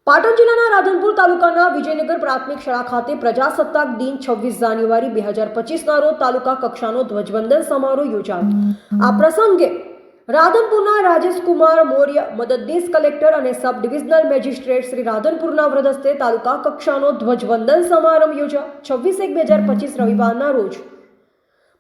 પાટણ જિલ્લાના રાધનપુર તાલુકાના વિજયનગર પ્રાથમિક શાળા ખાતે પ્રજાસત્તાક દિન 26 જાન્યુઆરી 2025ના રોજ તાલુકા કક્ષાનો ધ્વજવંદન સમારોહ યોજાયો। આ પ્રસંગે રાધનપુરના રાજેશકુમાર મૌર્ય, મદદનીશ કલેક્ટર અને સબ ડિવિઝનલ મેજિસ્ટ્રેટ શ્રી રાધનપુરના વરદ હસ્તે તાલુકા કક્ષાનો ધ્વજવંદન સમારંભ યોજાયો। 26/1/2025 રવિવારના રોજ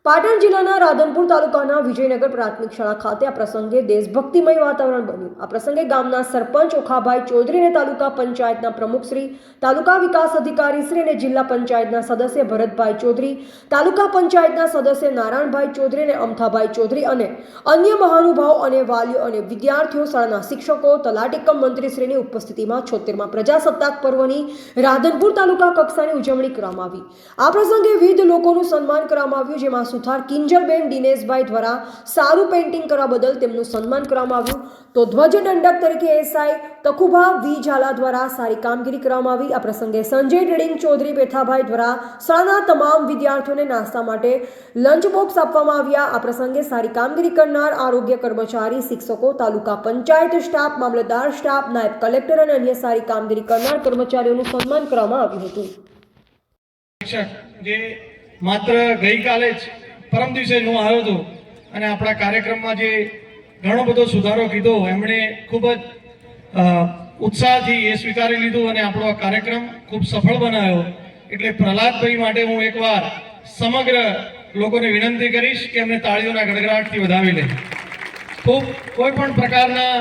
પાટણ જિલ્લાના રાધનપુર તાલુકાના વિજયનગર પ્રાથમિક શાળા ખાતે આ પ્રસંગે દેશભક્તિમય વાતાવરણ બન્યું। આ પ્રસંગે ગામના સરપંચ ઓખાભાઈ ચૌધરી અને તાલુકા પંચાયતના પ્રમુખ શ્રી, તાલુકા વિકાસ અધિકારી શ્રી અને જિલ્લા પંચાયતના સદસ્ય ભરતભાઈ ચૌધરી, તાલુકા પંચાયતના સદસ્ય નારાયણભાઈ ચૌધરી અને અમથાભાઈ ચૌધરી અને અન્ય મહાનુભાવો અને વાલીઓ અને વિદ્યાર્થીઓ, શાળાના શિક્ષકો, તલાટીકમ મંત્રીશ્રીની ઉપસ્થિતિમાં 76મા પ્રજાસત્તાક પર્વની રાધનપુર તાલુકા કક્ષાની ઉજવણી કરવામાં આવી। આ પ્રસંગે વિવિધ લોકોનું સન્માન કરવામાં આવ્યું, જેમાં સુથાર કિંજલબેન દિનેશભાઈ દ્વારા સારું પેઇન્ટિંગ કરવા બદલ તેમનું સન્માન કરવામાં આવ્યું, તો ધ્વજદંડક તરીકે એસઆઈ તખુભા વી ઝાલા દ્વારા સારી કામગીરી કરવામાં આવી। આ પ્રસંગે સંજય ડેડિંગ ચૌધરી પેથાભાઈ દ્વારા શાળાના તમામ વિદ્યાર્થીઓને નાસ્તા માટે લંચ બોક્સ આપવામાં આવ્યા। આ પ્રસંગે સારી કામગીરી કરનાર આરોગ્ય કર્મચારી, શિક્ષકો, તાલુકા પંચાયત સ્ટાફ, મામલતદાર સ્ટાફ, નાયબ કલેક્ટર અને અન્ય સારી કામગીરી કરનાર કર્મચારીઓનું સન્માન કરવામાં આવ્યું હતું। માત્ર ગઈકાલે જ પરમ દિવસે હું આવ્યો હતો અને આપણા કાર્યક્રમમાં જે ઘણો બધો સુધારો કીધો, એમણે ખૂબ જ ઉત્સાહથી એ સ્વીકારી લીધું અને આપણો આ કાર્યક્રમ ખૂબ સફળ બનાવ્યો। એટલે પ્રહલાદભાઈ માટે હું એકવાર સમગ્ર લોકોને વિનંતી કરીશ કે એમને તાળીઓના ગડગડાટથી વધાવી લે। કોઈ પણ પ્રકારના